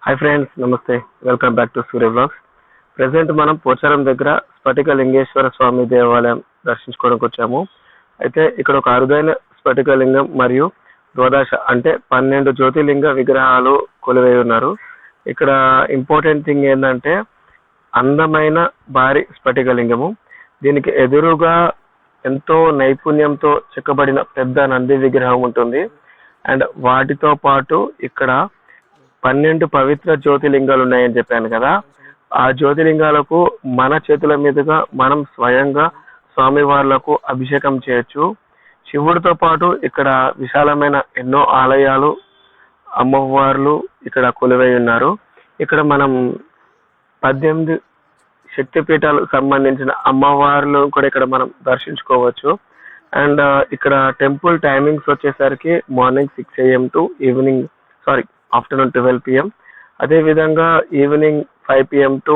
Hi friends, namaste. Welcome back to Surya vlogs. Present మనం పోచారం దగ్గర స్ఫటిక లింగేశ్వర స్వామి దేవాలయం దర్శించుకోవడానికి వచ్చాము. అయితే ఇక్కడ ఒక అరుదైన స్ఫటిక లింగం మరియు ద్వాదశ అంటే 12 జ్యోతిర్లింగ విగ్రహాలు కొలువై ఉన్నారు. ఇక్కడ ఇంపార్టెంట్ థింగ్ ఏంటంటే అందమైన భారీ స్ఫటిక లింగము. దీనికి ఎదురుగా ఎంతో నైపుణ్యంతో చెక్కబడిన పెద్ద నంది విగ్రహం ఉంటుంది. అండ్ వాటితో పాటు ఇక్కడ 12 పవిత్ర జ్యోతిర్లింగాలు ఉన్నాయని చెప్పాను కదా. ఆ జ్యోతిర్లింగాలకు మన చేతుల మీదుగా మనం స్వయంగా స్వామివార్లకు అభిషేకం చేయొచ్చు. శివుడితో పాటు ఇక్కడ విశాలమైన ఎన్నో ఆలయాలు, అమ్మవార్లు ఇక్కడ కొలువై ఉన్నారు. ఇక్కడ మనం 18 శక్తిపీఠాలకు సంబంధించిన అమ్మవార్లు కూడా ఇక్కడ మనం దర్శించుకోవచ్చు. అండ్ ఇక్కడ టెంపుల్ టైమింగ్స్ వచ్చేసరికి morning 6 AM to afternoon 12 PM. అదేవిధంగా evening 5 PM to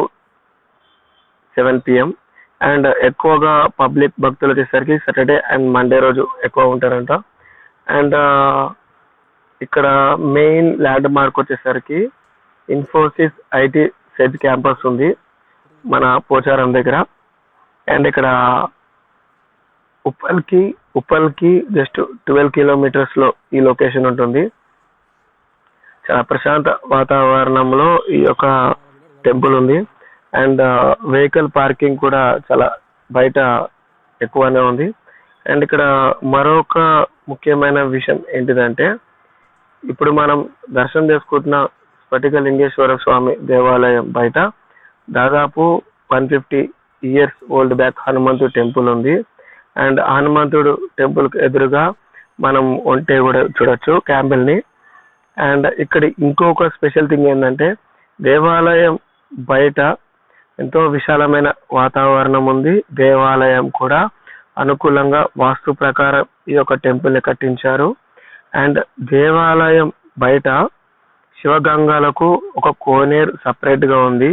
7 PM. And ఎక్కువగా పబ్లిక్ భక్తులు వచ్చేసరికి సాటర్డే అండ్ మండే రోజు ఎక్కువ ఉంటారంట. అండ్ ఇక్కడ మెయిన్ ల్యాండ్ మార్క్ వచ్చేసరికి ఇన్ఫోసిస్ ఐటీ సెజ్ క్యాంపస్ ఉంది మన పోచారం దగ్గర. అండ్ ఇక్కడ ఉప్పల్కి జస్ట్ 12 kilometers లో ఈ లొకేషన్ ఉంటుంది. చాలా ప్రశాంత వాతావరణంలో ఈ యొక్క టెంపుల్ ఉంది. అండ్ వెహికల్ పార్కింగ్ కూడా చాలా బయట ఎక్కువనే ఉంది. అండ్ ఇక్కడ మరొక ముఖ్యమైన విషయం ఏంటిదంటే ఇప్పుడు మనం దర్శనం చేసుకుంటున్న స్ఫటిక లింగేశ్వర స్వామి దేవాలయం బయట దాదాపు 150 years ఓల్డ్ బ్యాక్ హనుమంతుడు టెంపుల్ ఉంది. అండ్ హనుమంతుడు టెంపుల్ ఎదురుగా మనం ఒంటె కూడా చూడొచ్చు, క్యాంబెల్ని. అండ్ ఇక్కడ ఇంకొక స్పెషల్ థింగ్ ఏంటంటే దేవాలయం బయట ఎంతో విశాలమైన వాతావరణం ఉంది. దేవాలయం కూడా అనుకూలంగా వాస్తు ప్రకారం ఈ యొక్క టెంపుల్ని కట్టించారు. అండ్ దేవాలయం బయట శివగంగాలకు ఒక కోనేరు సపరేట్గా ఉంది.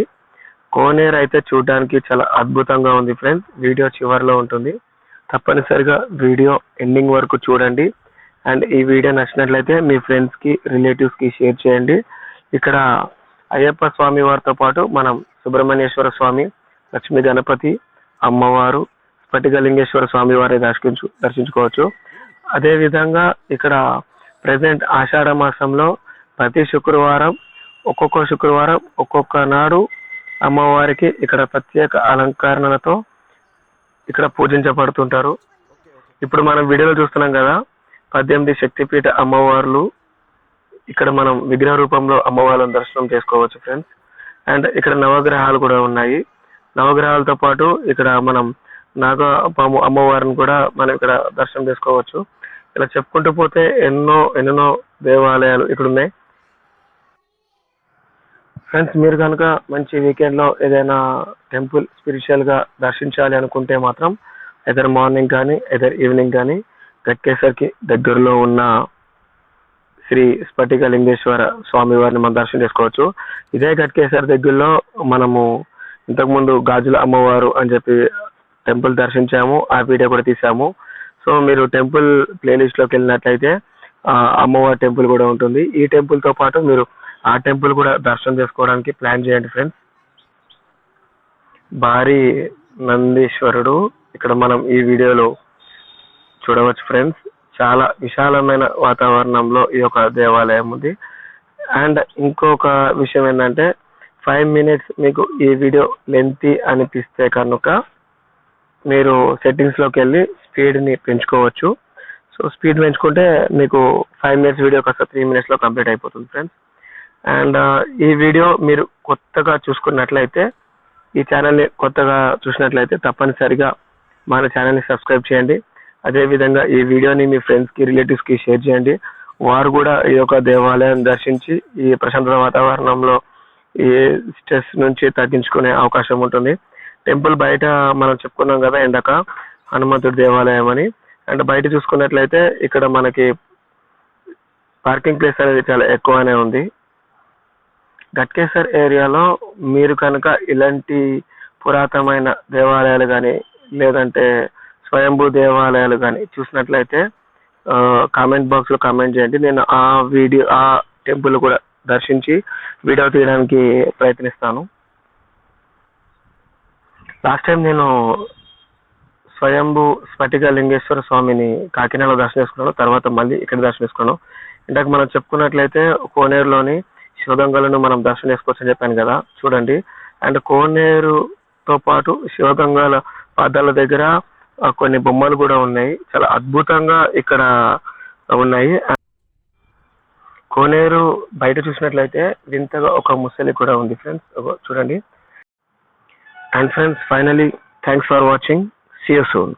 కోనేరు అయితే చూడడానికి చాలా అద్భుతంగా ఉంది ఫ్రెండ్స్. వీడియో చివరిలో ఉంటుంది, తప్పనిసరిగా వీడియో ఎండింగ్ వరకు చూడండి. అండ్ ఈ వీడియో నచ్చినట్లయితే మీ ఫ్రెండ్స్కి, రిలేటివ్స్కి షేర్ చేయండి. ఇక్కడ అయ్యప్ప స్వామి వారితో పాటు మనం సుబ్రహ్మణ్యేశ్వర స్వామి, లక్ష్మీ గణపతి, అమ్మవారు, స్ఫటికలింగేశ్వర స్వామి వారి దర్శించుకోవచ్చు. అదేవిధంగా ఇక్కడ ప్రజెంట్ ఆషాఢ మాసంలో ప్రతి శుక్రవారం ఒక్కొక్క నాడు అమ్మవారికి ఇక్కడ ప్రత్యేక అలంకరణలతో ఇక్కడ పూజించబడుతుంటారు. ఇప్పుడు మనం వీడియోలో చూస్తున్నాం కదా, 18 శక్తిపీఠ అమ్మవార్లు ఇక్కడ మనం విగ్రహ రూపంలో అమ్మవార్లను దర్శనం చేసుకోవచ్చు ఫ్రెండ్స్. అండ్ ఇక్కడ నవగ్రహాలు కూడా ఉన్నాయి. నవగ్రహాలతో పాటు ఇక్కడ మనం నాగపాము అమ్మవారిని కూడా మనం ఇక్కడ దర్శనం చేసుకోవచ్చు. ఇలా చెప్పుకుంటూ పోతే ఎన్నెన్నో దేవాలయాలు ఇక్కడ ఉన్నాయి ఫ్రెండ్స్. మీరు కనుక మంచి వీకెండ్లో ఏదైనా టెంపుల్ స్పిరిచువల్గా దర్శించాలి అనుకుంటే మాత్రం ఎదర్ మార్నింగ్ కానీ ఎదర్ ఈవినింగ్ కానీ గట్కేసర్కి దగ్గరలో ఉన్న శ్రీ స్ఫటిక లింగేశ్వర స్వామి వారిని మనం దర్శనం చేసుకోవచ్చు. ఇదే గట్కేసర్ దగ్గరలో మనము ఇంతకుముందు గాజుల అమ్మవారు అని చెప్పి టెంపుల్ దర్శించాము, ఆ వీడియో కూడా తీసాము. సో మీరు టెంపుల్ ప్లేలిస్ట్లోకి వెళ్ళినట్లయితే అమ్మవారి టెంపుల్ కూడా ఉంటుంది. ఈ టెంపుల్తో పాటు మీరు ఆ టెంపుల్ కూడా దర్శనం చేసుకోవడానికి ప్లాన్ చేయండి ఫ్రెండ్స్. భారీ నందీశ్వరుడు ఇక్కడ మనం ఈ వీడియోలో చూడవచ్చు ఫ్రెండ్స్. చాలా విశాలమైన వాతావరణంలో ఈ యొక్క దేవాలయం ఉంది. అండ్ ఇంకొక విషయం ఏంటంటే 5 minutes మీకు ఈ వీడియో లెంతీ అనిపిస్తే కనుక మీరు సెట్టింగ్స్లోకి వెళ్ళి స్పీడ్ని పెంచుకోవచ్చు. సో స్పీడ్ పెంచుకుంటే మీకు 5 minutes వీడియో కాస్త 3 minutesలో కంప్లీట్ అయిపోతుంది ఫ్రెండ్స్. అండ్ ఈ వీడియో మీరు కొత్తగా చూసుకున్నట్లయితే, ఈ ఛానల్ని కొత్తగా చూసినట్లయితే తప్పనిసరిగా మన ఛానల్ని సబ్స్క్రైబ్ చేయండి. అదేవిధంగా ఈ వీడియోని మీ ఫ్రెండ్స్కి, రిలేటివ్స్కి షేర్ చేయండి. వారు కూడా ఈ యొక్క దేవాలయం దర్శించి ఈ ప్రశాంత వాతావరణంలో ఈ స్ట్రెస్ నుంచి తగ్గించుకునే అవకాశం ఉంటుంది. టెంపుల్ బయట మనం చెప్పుకున్నాం కదా ఇందాక హనుమంతుడి దేవాలయం అని. అండ్ బయట చూసుకున్నట్లయితే ఇక్కడ మనకి పార్కింగ్ ప్లేస్ అనేది చాలా ఎక్కువనే ఉంది. గట్కేసర్ ఏరియాలో మీరు కనుక ఇలాంటి పురాతనమైన దేవాలయాలు కానీ లేదంటే స్వయంభూ దేవాలయాలు కానీ చూసినట్లయితే కామెంట్ బాక్స్లో కామెంట్ చేయండి. నేను ఆ టెంపుల్ కూడా దర్శించి వీడియో తీయడానికి ప్రయత్నిస్తాను. లాస్ట్ టైం నేను స్వయంభూ స్ఫటిక లింగేశ్వర స్వామిని కాకినాడలో దర్శనం చేసుకున్నాను. తర్వాత మళ్ళీ ఇక్కడ దర్శనం చేసుకున్నాను. ఇందాక మనం చెప్పుకున్నట్లయితే కోనేరులోని శివగంగలను మనం దర్శనం చేసుకోవచ్చు అని చెప్పాను కదా, చూడండి. అండ్ కోనేరుతో పాటు శివగంగాల పాదాల దగ్గర కొన్ని బొమ్మలు కూడా ఉన్నాయి. చాలా అద్భుతంగా ఇక్కడ ఉన్నాయి. కోనేరు బయట చూసినట్లయితే వింతగా ఒక ముసలి కూడా ఉంది ఫ్రెండ్స్, చూడండి. And friends, finally thanks for watching. See you soon.